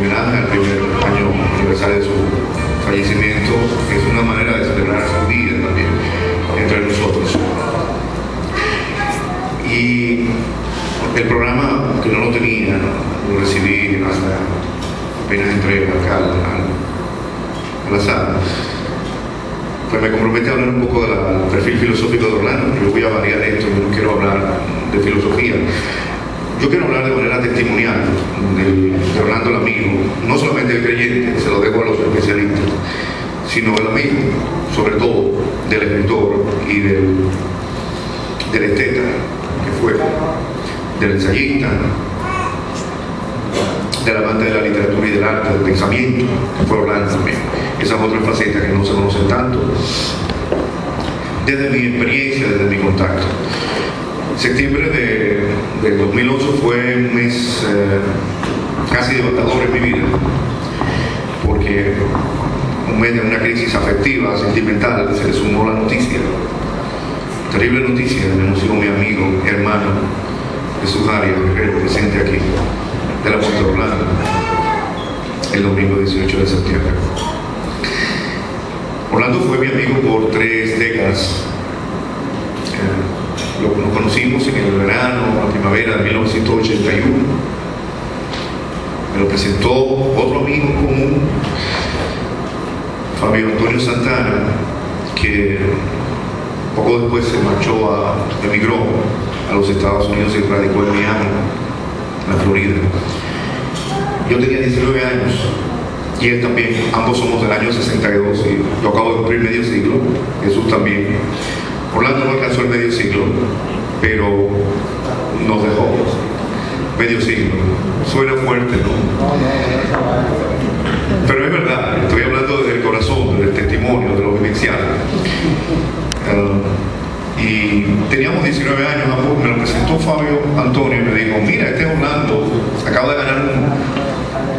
homenaje al primer año aniversario de su fallecimiento. Es una manera de celebrar su vida también entre nosotros. Y el programa, que no lo tenía, lo recibí hasta apenas entré acá a la sala, pues me comprometí a hablar un poco del perfil filosófico de Orlando. Yo voy a variar esto, yo no quiero hablar de filosofía. Yo quiero hablar de manera testimonial de Orlando el amigo, no solamente el creyente, se lo dejo a los especialistas, sino el amigo, sobre todo del escritor y del esteta, que fue, del ensayista, del amante de la literatura y del arte, del pensamiento, que fue Orlando también. Esas otras facetas que no se conocen tanto, desde mi experiencia, desde mi contacto. Septiembre del 2008 fue un mes casi devastador en mi vida, porque un mes de una crisis afectiva, sentimental, se le sumó la noticia, terrible noticia, me anunció mi amigo, hermano Jesús Arias, presente aquí, de la muerte de Orlando, el domingo 18 de septiembre. Orlando fue mi amigo por 3 décadas. Nos conocimos en el verano, la primavera de 1981. Me lo presentó otro amigo común, Fabio Antonio Santana, que poco después se marchó, emigró a los Estados Unidos y radicó en Miami, en la Florida. Yo tenía 19 años y él también. Ambos somos del año 62 y yo acabo de cumplir medio siglo. Jesús también. Orlando no alcanzó el medio siglo, pero nos dejó medio siglo. Suena fuerte, ¿no? Pero es verdad, estoy hablando desde el corazón, del testimonio, de lo vivencial. Y teníamos 19 años, me lo presentó Fabio Antonio y me dijo: mira, este Orlando acaba de ganar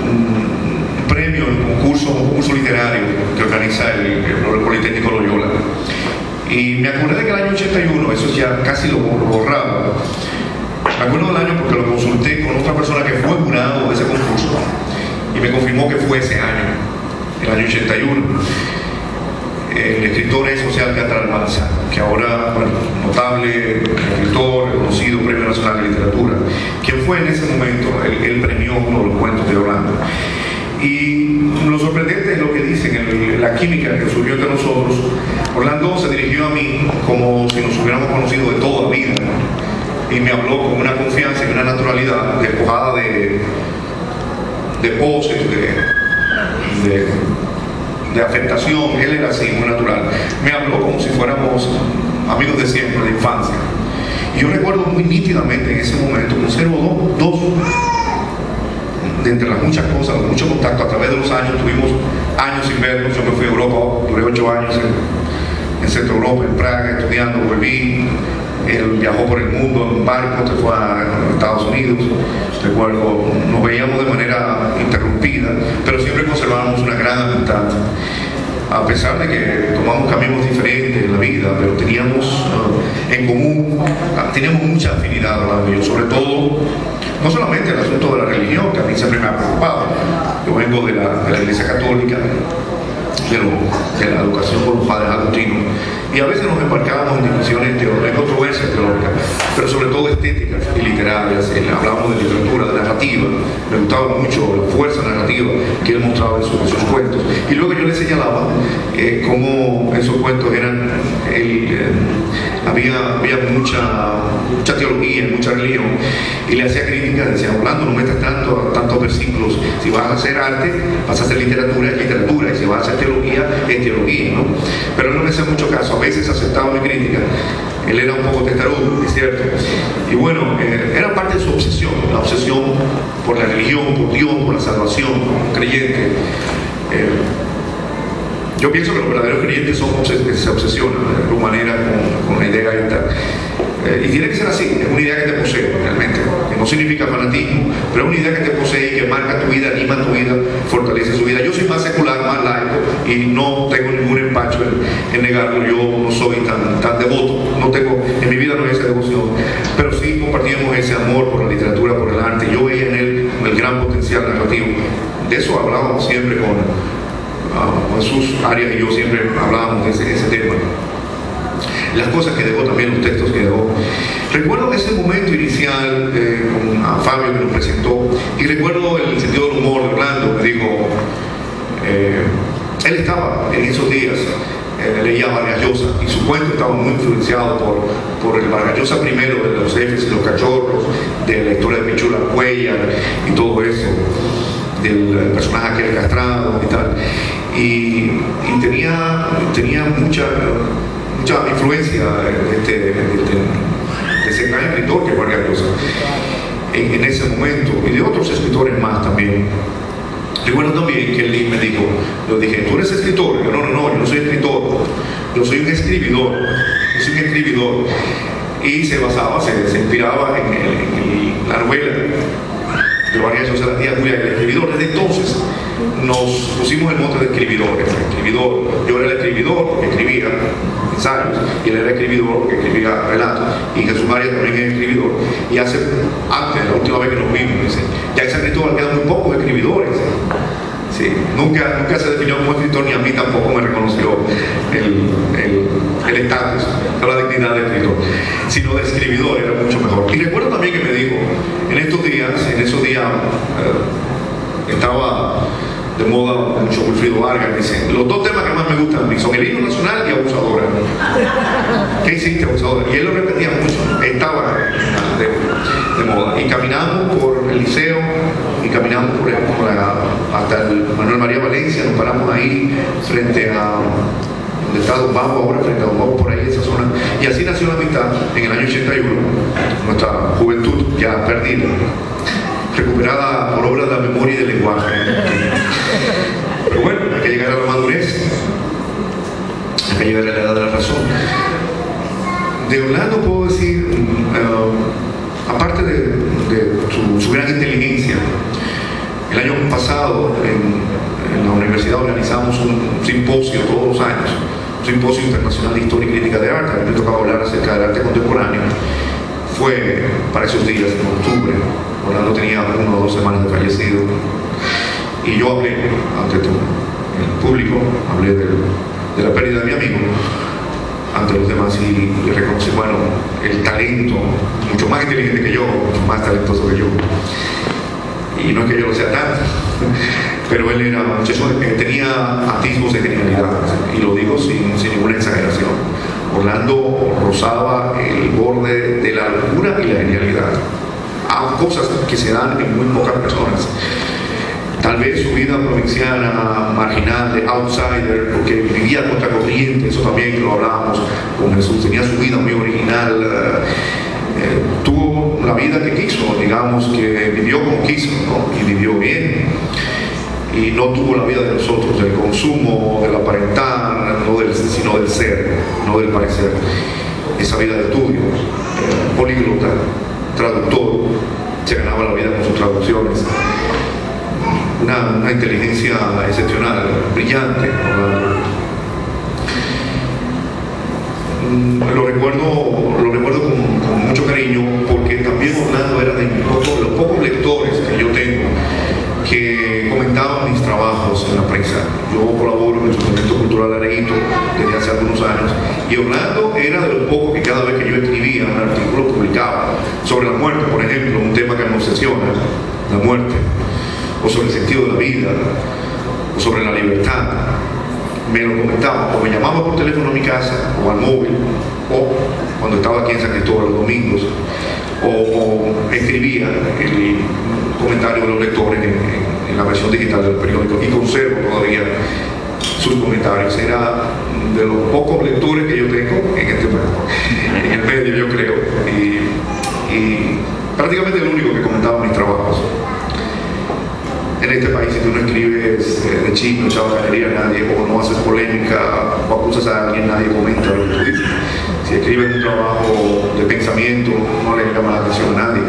un premio en un curso literario que organiza el Politécnico Loyola. Y me acordé de que el año 81, eso ya casi lo borraba. Me acuerdo del año porque lo consulté con otra persona que fue jurado de ese concurso y me confirmó que fue ese año, el año 81. El escritor es José Alcántara Almanza, que ahora, bueno, notable escritor, reconocido Premio Nacional de Literatura, quien fue en ese momento, él premió uno de los cuentos de Orlando. Y lo sorprendente es lo que dicen, la química que surgió entre nosotros. Orlando se dirigió a mí como si nos hubiéramos conocido de toda la vida, y me habló con una confianza y una naturalidad despojada de poses, de afectación. Él era así, muy natural. Me habló como si fuéramos amigos de siempre, de infancia. Y yo recuerdo muy nítidamente en ese momento, conservo dos de entre las muchas cosas, mucho contacto a través de los años. Tuvimos años sin vernos. Yo me fui a Europa, duré 8 años en Centro Europa, en Praga, estudiando, volví. Él viajó por el mundo en un barco, se fue a Estados Unidos. Recuerdo, nos veíamos de manera interrumpida, pero siempre conservábamos una gran amistad. A pesar de que tomamos caminos diferentes en la vida, pero teníamos en común, teníamos mucha afinidad, Orlando y yo, sobre todo, no solamente el asunto de la religión, que a mí siempre me ha preocupado. Yo vengo de la Iglesia Católica, de la educación por los padres agustinos, y a veces nos embarcábamos en discusiones en controversias teológicas, pero sobre todo estéticas y literarias. Hablábamos de literatura, de narrativa. Me gustaba mucho la fuerza narrativa que él mostraba en sus cuentos, y luego yo le señalaba cómo esos cuentos eran había mucha teología, mucha religión, y le hacía críticas. Decía: Orlando, no metas tantos versículos. Si vas a hacer arte, vas a hacer literatura, es literatura, y si vas a hacer teología, es teología, ¿no? Pero él no me hacía mucho caso. A veces aceptaba mi crítica. Él era un poco testarudo, es cierto. Y bueno, era parte de su obsesión, la obsesión por la religión, por Dios, por la salvación, como creyente. Yo pienso que los verdaderos creyentes son que se obsesionan de alguna manera con una idea esta. Y tiene que ser así, es una idea que te posee realmente, que no significa fanatismo, pero es una idea que te posee y que marca tu vida, anima tu vida, fortalece su vida. Yo soy más secular, más laico, y no tengo ningún empacho en negarlo. Yo no soy tan devoto, no tengo, en mi vida no hay esa devoción, pero sí compartíamos ese amor por la literatura, por el arte. Yo veía en él un el gran potencial narrativo. De eso hablábamos siempre con Jesús Arias y yo, siempre hablábamos de ese tema. Las cosas que dejó, también los textos que dejó. Recuerdo ese momento inicial con a Fabio que nos presentó, y recuerdo el sentido del humor de Orlando. Me dijo, él estaba en esos días, leía Vargas Llosa, y su cuento estaba muy influenciado por el Vargas Llosa primero, de los jefes y los cachorros, de la historia de Pichula Cuellar y todo eso, del personaje aquel castrado y tal. Y tenía mucha influencia de ese gran escritor que es Vargas Llosa en ese momento, y de otros escritores más también. Recuerdo también que él me dijo, yo dije, ¿tú eres escritor? Yo, no, yo no soy escritor, yo soy un escribidor, y se basaba, se inspiraba en la novela de Vargas Llosa, La tía Julia, el escribidor. Desde entonces nos pusimos el mote de escribidores. Yo era el escribidor porque escribía ensayos, y él era el escribidor porque escribía relatos, y Jesús María también es escribidor. Y antes, la última vez que nos vimos, dice, ya en San Cristóbal quedan muy pocos escribidores. Sí, nunca se definió como escritor, ni a mí tampoco me reconoció el estatus, no la dignidad de escritor, sino de escribidor, era mucho mejor. Y recuerdo también que me dijo, en esos días estaba de moda mucho Wilfrido Vargas, dice, los dos temas que más me gustan a mí son el himno nacional y Abusadora. ¿Qué hiciste, Abusadora? Y él lo repetía mucho, estaba de moda. Y caminamos por el liceo, y caminamos hasta el Manuel María Valencia, nos paramos ahí frente a donde está Don Babo ahora, frente a Don Babo, por ahí, esa zona. Y así nació la amistad en el año 81, nuestra juventud ya perdida, recuperada por obra de la memoria y del lenguaje. Pero bueno, hay que llegar a la madurez, hay que llegar a la edad de la razón. De Orlando puedo decir, aparte de su gran inteligencia, el año pasado en la universidad organizamos un simposio todos los años, un simposio internacional de historia y crítica de arte. A mí me tocaba hablar acerca del arte contemporáneo. Fue para esos días, en octubre. Orlando tenía 1 o 2 semanas de fallecido, y yo hablé ante todo el público, hablé de la pérdida de mi amigo ante los demás, y le reconocí, bueno, el talento, mucho más inteligente que yo, mucho más talentoso que yo, y no es que yo lo sea tanto, pero él era un muchacho que tenía atisbos de genialidad, y lo digo sin ninguna exageración. Orlando rozaba el borde de la locura y la genialidad, cosas que se dan en muy pocas personas. Tal vez su vida provinciana, marginal, de outsider, porque vivía contra corriente, eso también lo hablábamos con Jesús, tenía su vida muy original, tuvo la vida que quiso, digamos que vivió como quiso, ¿no? Y vivió bien, y no tuvo la vida de nosotros, del consumo, del aparentar, sino del ser, no del parecer. Esa vida de estudio, políglota, traductor, se ganaba la vida con sus traducciones. Una inteligencia excepcional, brillante. Lo recuerdo con mucho cariño, porque también Orlando era de los pocos lectores que yo tengo que comentaban mis trabajos en la prensa. Yo colaboro en el Suplemento Cultural Areguito desde hace algunos años, y Orlando era de los pocos que cada vez que yo escribía un artículo publicaba sobre la muerte, por ejemplo, un tema que me obsesiona, la muerte, o sobre el sentido de la vida, o sobre la libertad. Me lo comentaba, o me llamaba por teléfono a mi casa, o al móvil, o cuando estaba aquí en San Cristóbal los domingos, o escribía el comentario de los lectores en la versión digital del periódico, y conservo todavía sus comentarios. Era de los pocos lectores que yo tengo en el medio, yo creo, y prácticamente el único que comentaba mis trabajos. En este país, si tú no escribes de chisme, chabacalería, nadie, o no haces polémica, o acusas a alguien, nadie comenta lo que tú dices. Si escribes un trabajo de pensamiento, no le llama la atención a nadie.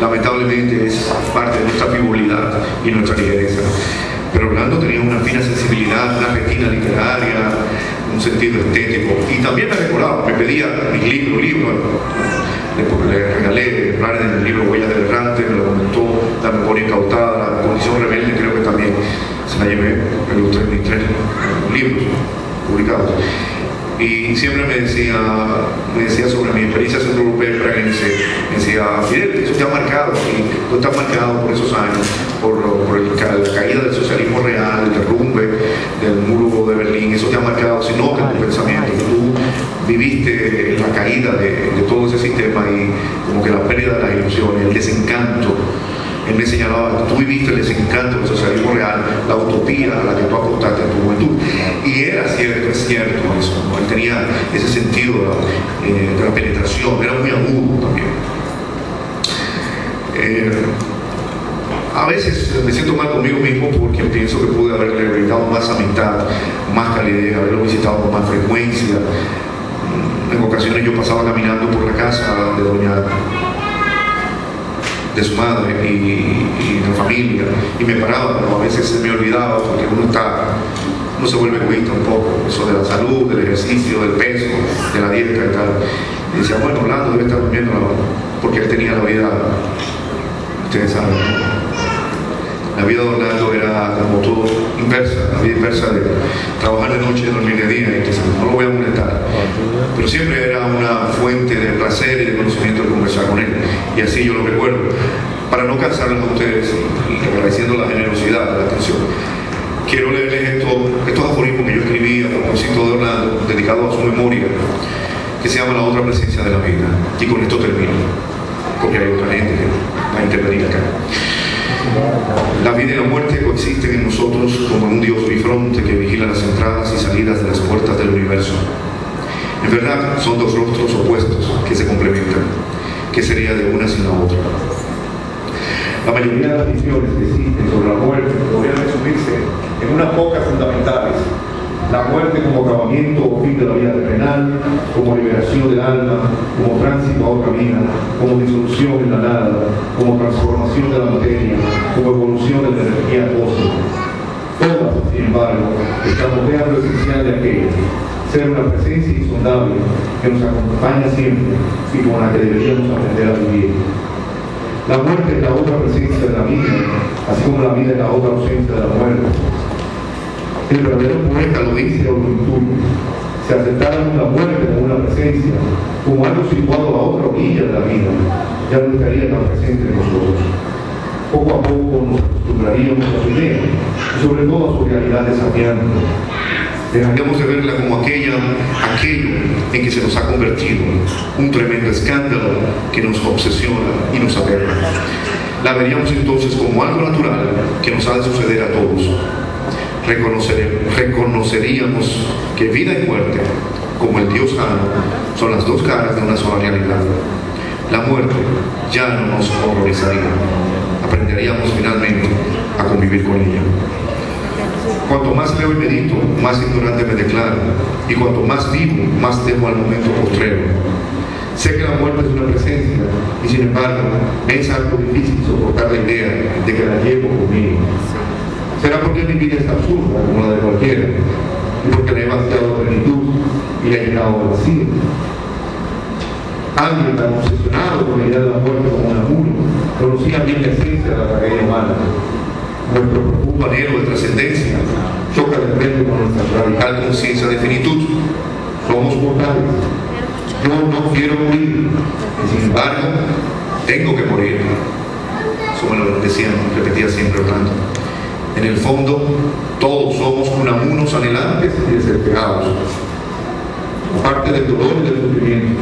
Lamentablemente es parte de nuestra frivolidad y nuestra ligereza. Pero Orlando tenía una fina sensibilidad, una retina literaria, un sentido estético, y también me recordaba, me pedía mis libros, le regalé planes del libro Huellas del Errante, me lo comentó, La Memoria Incautada, La Condición Rebelde, creo que también se la llevé, me los 33 libros publicados. Y siempre me decía sobre mi experiencia centroeuropea y praguense, me decía, Fidel, eso te ha marcado, y tú estás marcado por esos años, por la caída del socialismo real, el derrumbe del muro de Berlín, eso te ha marcado, se nota en tu pensamiento, que tú viviste la caída de todo ese sistema y como que la pérdida de las ilusiones, el desencanto. Él me señalaba, tú viviste el desencanto del socialismo real, la utopía a la que tú apostaste en tu juventud. Y era cierto, es cierto eso, ¿no? Él tenía ese sentido de la penetración, era muy agudo también. A veces me siento mal conmigo mismo porque pienso que pude haberle brindado más amistad, más calidez, haberlo visitado con más frecuencia. En ocasiones yo pasaba caminando por la casa de su madre y la familia, y me paraba, pero a veces se me olvidaba porque uno se vuelve egoísta un poco, eso de la salud, del ejercicio, del peso, de la dieta y tal. Y decía, bueno, Orlando debe estar durmiendo, porque él tenía la vida, ustedes saben, ¿no? La vida de Orlando era como todo inversa, la vida inversa de trabajar de noche y dormir de día, y no lo voy a molestar. Pero siempre era una fuente de placer y de conocimiento de conversar con él, y así yo lo recuerdo. Para no cansarles a ustedes y agradeciendo la generosidad, la atención, quiero leerles estos aforismos que yo escribí a propósito de Orlando, dedicado a su memoria, que se llama La Otra Presencia de la Vida. Y con esto termino, porque hay otra gente que va a intervenir acá. La vida y la muerte coexisten en nosotros como un Dios bifronte que vigila las entradas y salidas de las puertas del universo. En verdad, son dos rostros opuestos que se complementan. ¿Qué sería de una sin la otra? La mayoría de las visiones que existen sobre la muerte podrían resumirse en unas pocas fundamentales. La muerte como acabamiento o fin de la vida terrenal, como liberación del alma, como tránsito a otra vida, como disolución en la nada, como transformación de la materia, como evolución de la energía cósmica. Todas, sin embargo, están rodeando lo esencial de aquello, ser una presencia insondable que nos acompaña siempre y con la que deberíamos aprender a vivir. La muerte es la otra presencia de la vida, así como la vida es la otra ausencia de la muerte. El verdadero poeta lo dice o lo intuye. Si aceptáramos la muerte como una presencia, como algo situado a otra orilla de la vida, ya no estaría tan presente en nosotros. Poco a poco nos acostumbraríamos a su idea, y sobre todo a su realidad desafiante. Dejaríamos de verla como aquello en que se nos ha convertido, un tremendo escándalo que nos obsesiona y nos aterra. La veríamos entonces como algo natural que nos ha de suceder a todos. Reconoceríamos que vida y muerte, como el Dios Jano, son las dos caras de una sola realidad. La muerte ya no nos horrorizaría, aprenderíamos finalmente a convivir con ella. Cuanto más leo y medito, más ignorante me declaro, y cuanto más vivo, más temo al momento postrero. Sé que la muerte es una presencia, y sin embargo, me es algo difícil soportar la idea de que la llevo conmigo. Será porque mi vida es absurda, como la de cualquiera, y porque le he vaciado plenitud y le he llenado de vacío. Alguien tan obsesionado con la idea de la muerte como un apuro, conocía bien la esencia de la tragedia humana. Nuestro profundo anhelo de trascendencia choca de frente con nuestra radical conciencia de finitud. Somos mortales. Yo no quiero morir, y sin embargo, tengo que morir. Eso me lo repetía siempre Orlando. En el fondo, todos somos unamunos anhelantes y desesperados. Aparte del dolor y del sufrimiento,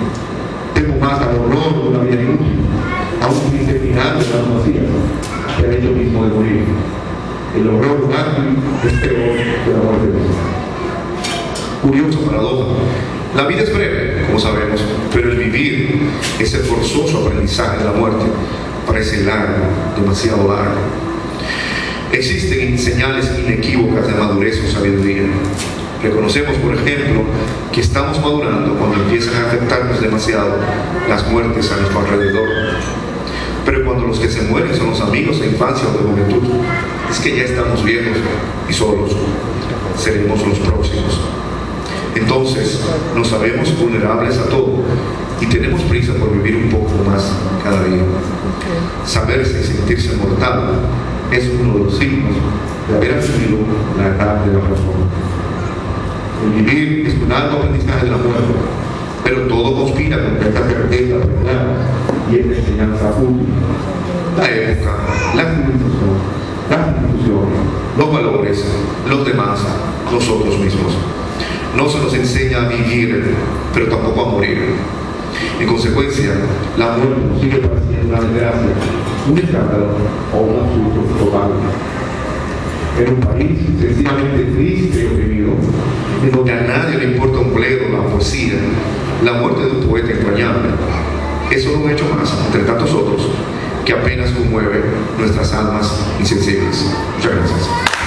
temo más al horror de una vida inútil, a un fin final de las vacías, que al hecho mismo de morir. El horror humano es peor que la muerte misma. Curiosa paradoja. La vida es breve, como sabemos, pero el vivir, ese forzoso aprendizaje de la muerte, parece largo, demasiado largo. Existen señales inequívocas de madurez o sabiduría. Reconocemos, por ejemplo, que estamos madurando cuando empiezan a afectarnos demasiado las muertes a nuestro alrededor. Pero cuando los que se mueren son los amigos de infancia o de juventud, es que ya estamos viejos y solos. Seremos los próximos. Entonces, nos sabemos vulnerables a todo, y tenemos prisa por vivir un poco más cada día. Saberse y sentirse mortal es uno de los signos de haber asumido la edad de la razón. El vivir es un alto aprendizaje de la muerte, pero todo conspira contra esta certeza, verdad y esta enseñanza útil. La época, la civilización, las instituciones, los valores, los demás, nosotros mismos. No se nos enseña a vivir, pero tampoco a morir. En consecuencia, la muerte nos sigue pareciendo una desgracia, un escándalo o un absurdo total. En un país sencillamente triste y oprimido, en donde a nadie le importa un bledo la poesía, la muerte de un poeta entrañable es solo un hecho más, entre tantos otros, que apenas conmueve nuestras almas insensibles. Muchas gracias.